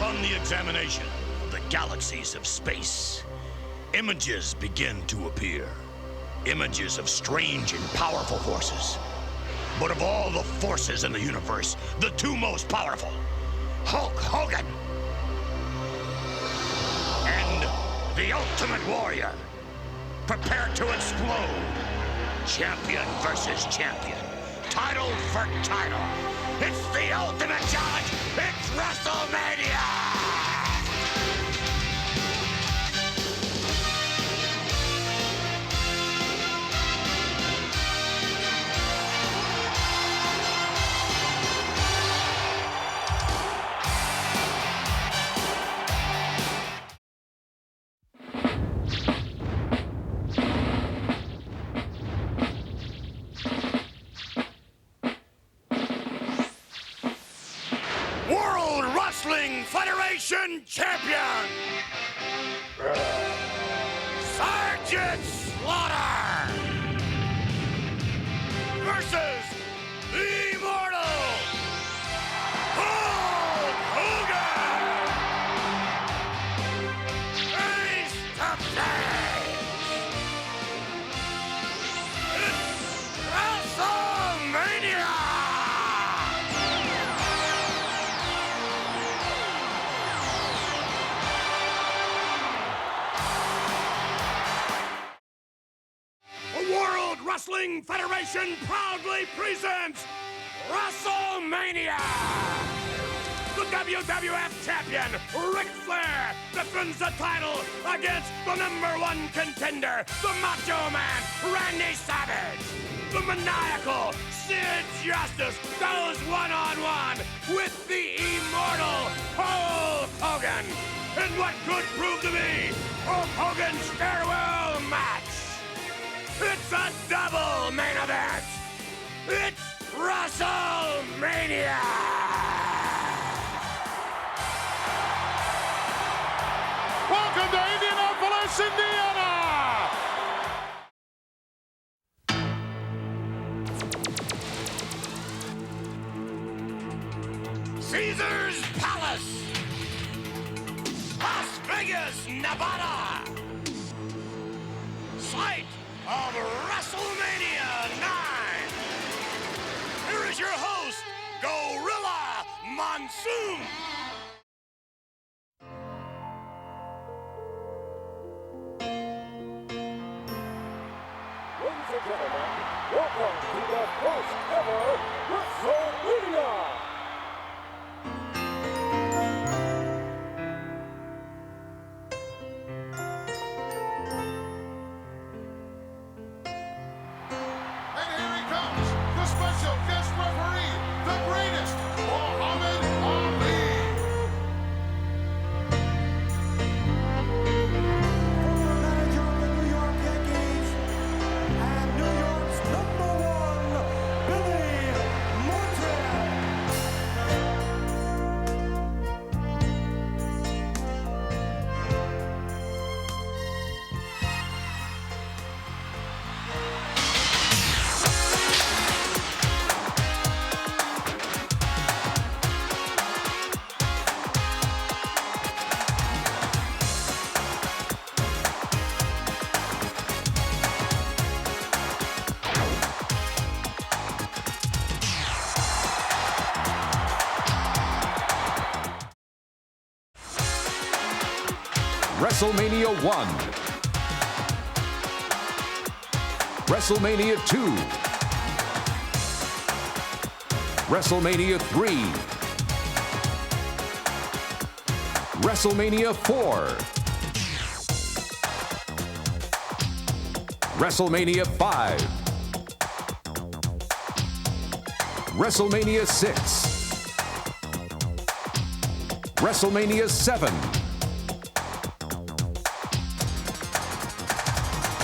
Upon the examination of the galaxies of space, images begin to appear. Images of strange and powerful forces. But of all the forces in the universe, the two most powerful, Hulk Hogan and the Ultimate Warrior, prepare to explode. Champion versus champion. Title for title. It's the ultimate challenge. It's WrestleMania! World Wrestling Federation Champion, Sergeant Slaughter, versus the Immortal Hulk Hogan. Face to face. It's WrestleMania! World Wrestling Federation proudly presents WrestleMania! The WWF Champion, Ric Flair, defends the title against the #1 contender, the Macho Man, Randy Savage. The maniacal Sid Justice goes one-on-one with the Immortal Hulk Hogan in what could prove to be Hulk Hogan's farewell match. It's a double main event. It's WrestleMania. Welcome to Indianapolis, Indiana. Caesar's Palace, Las Vegas, Nevada. Site of WrestleMania 9. Here is your host, Gorilla Monsoon. Ladies and gentlemen, welcome to the first ever WrestleMania. Special guest referee, the greatest, Muhammad Ali. From the manager of the New York Yankees and New York's #1, Billy WrestleMania 1, WrestleMania 2, WrestleMania 3, WrestleMania 4, WrestleMania 5, WrestleMania 6, WrestleMania 7,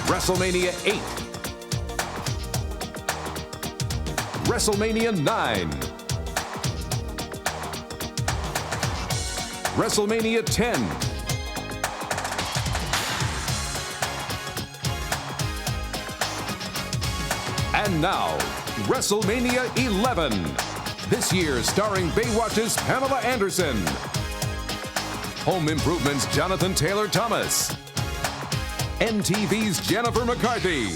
WrestleMania 8, WrestleMania 9, WrestleMania 10, and now, WrestleMania 11, this year starring Baywatch's Pamela Anderson. Home Improvement's Jonathan Taylor Thomas, MTV's Jennifer McCarthy,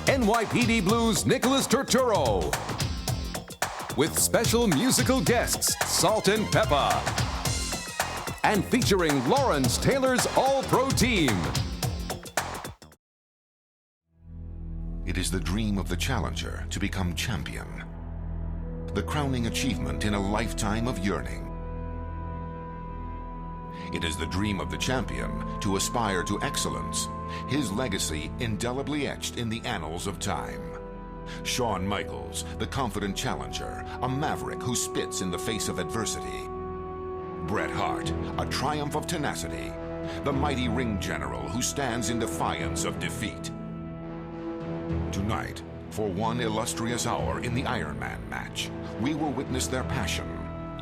NYPD Blues' Nicholas Turturro, with special musical guests Salt and Peppa, and featuring Lawrence Taylor's All-Pro Team. It is the dream of the challenger to become champion, the crowning achievement in a lifetime of yearning. It is the dream of the champion to aspire to excellence, his legacy indelibly etched in the annals of time. Shawn Michaels, the confident challenger, a maverick who spits in the face of adversity. Bret Hart, a triumph of tenacity, the mighty ring general who stands in defiance of defeat. Tonight, for one illustrious hour in the Iron Man match, we will witness their passion,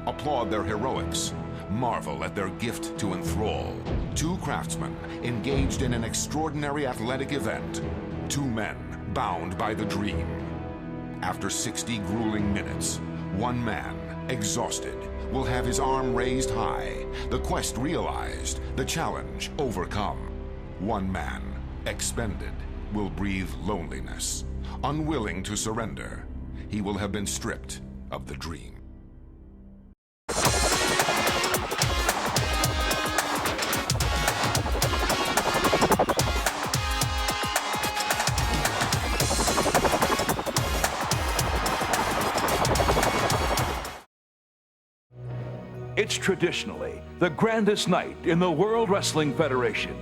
applaud their heroics, marvel at their gift to enthrall. Two craftsmen engaged in an extraordinary athletic event. Two men bound by the dream. After 60 grueling minutes, one man, exhausted, will have his arm raised high, the quest realized, the challenge overcome. One man, expended, will breathe loneliness. Unwilling to surrender, he will have been stripped of the dream. It's traditionally the grandest night in the World Wrestling Federation.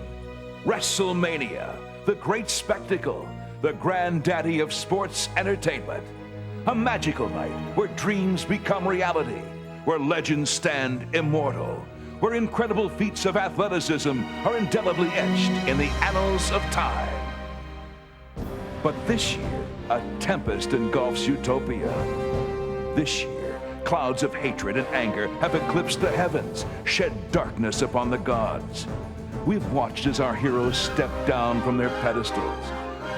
WrestleMania, the great spectacle, the granddaddy of sports entertainment. A magical night where dreams become reality, where legends stand immortal, where incredible feats of athleticism are indelibly etched in the annals of time. But this year, a tempest engulfs utopia. This year, clouds of hatred and anger have eclipsed the heavens, shed darkness upon the gods. We've watched as our heroes step down from their pedestals,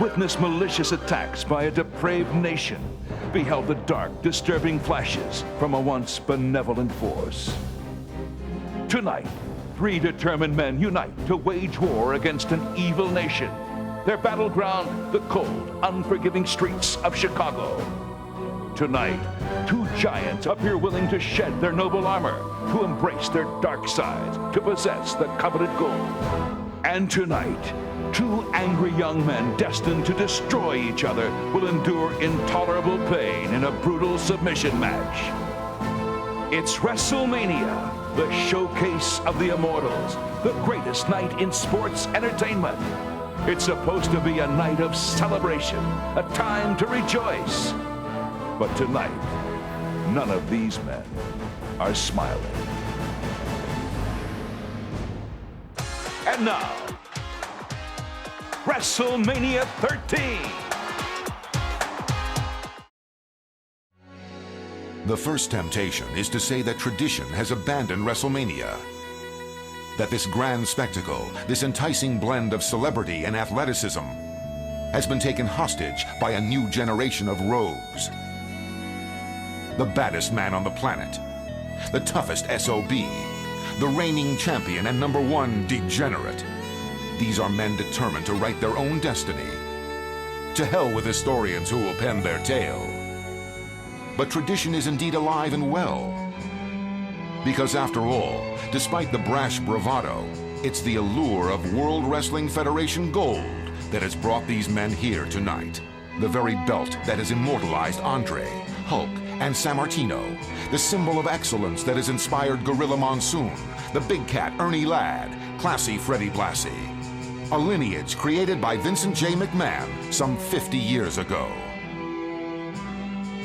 witnessed malicious attacks by a depraved nation, beheld the dark, disturbing flashes from a once benevolent force. Tonight, three determined men unite to wage war against an evil nation. Their battleground, the cold, unforgiving streets of Chicago. Tonight, two giants appear willing to shed their noble armor, to embrace their dark sides, to possess the coveted gold. And tonight, two angry young men destined to destroy each other will endure intolerable pain in a brutal submission match. It's WrestleMania, the showcase of the immortals, the greatest night in sports entertainment. It's supposed to be a night of celebration, a time to rejoice. But tonight, none of these men are smiling. And now, WrestleMania 13. The first temptation is to say that tradition has abandoned WrestleMania. That this grand spectacle, this enticing blend of celebrity and athleticism, has been taken hostage by a new generation of rogues. The baddest man on the planet, the toughest SOB, the reigning champion and #1 degenerate. These are men determined to write their own destiny. To hell with historians who will pen their tale. But tradition is indeed alive and well. Because after all, despite the brash bravado, it's the allure of World Wrestling Federation gold that has brought these men here tonight. The very belt that has immortalized Andre, Hulk, and Sammartino, the symbol of excellence that has inspired Gorilla Monsoon, the Big Cat Ernie Ladd, classy Freddie Blassie. A lineage created by Vincent J. McMahon some 50 years ago.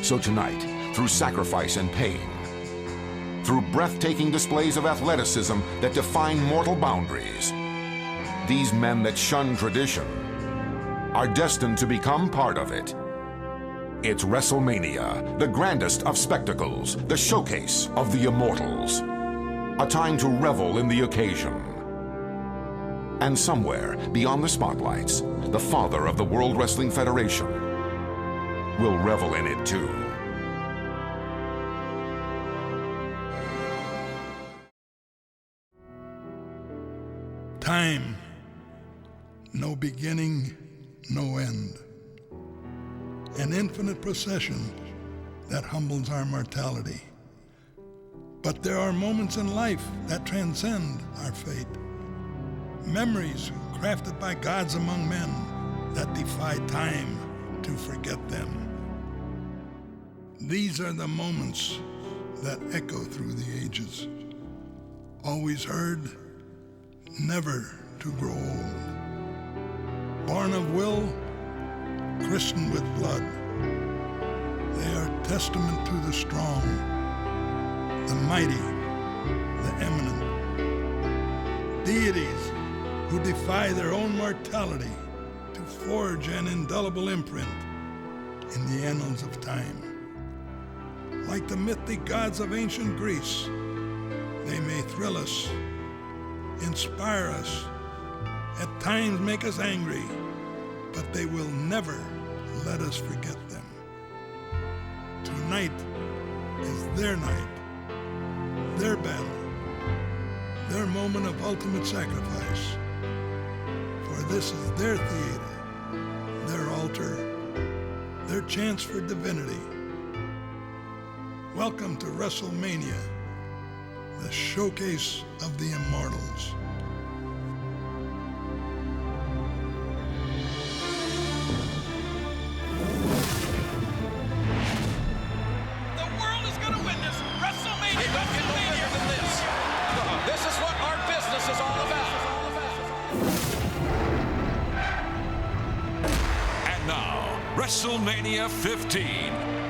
So tonight, through sacrifice and pain, through breathtaking displays of athleticism that define mortal boundaries, these men that shun tradition are destined to become part of it. It's WrestleMania, the grandest of spectacles, the showcase of the immortals. A time to revel in the occasion. And somewhere beyond the spotlights, the father of the World Wrestling Federation will revel in it too. Time, no beginning, no end. An infinite procession that humbles our mortality. But there are moments in life that transcend our fate. Memories crafted by gods among men that defy time to forget them. These are the moments that echo through the ages. Always heard, never to grow old. Born of will, christened with blood. They are testament to the strong, the mighty, the eminent. Deities who defy their own mortality to forge an indelible imprint in the annals of time. Like the mythic gods of ancient Greece, they may thrill us, inspire us, at times make us angry, but they will never let us forget them. Tonight is their night, their battle, their moment of ultimate sacrifice. For this is their theater, their altar, their chance for divinity. Welcome to WrestleMania, the showcase of the immortals. The world is going to win this WrestleMania. It don't get no better than this. This is what our business is all about. And now, WrestleMania 15.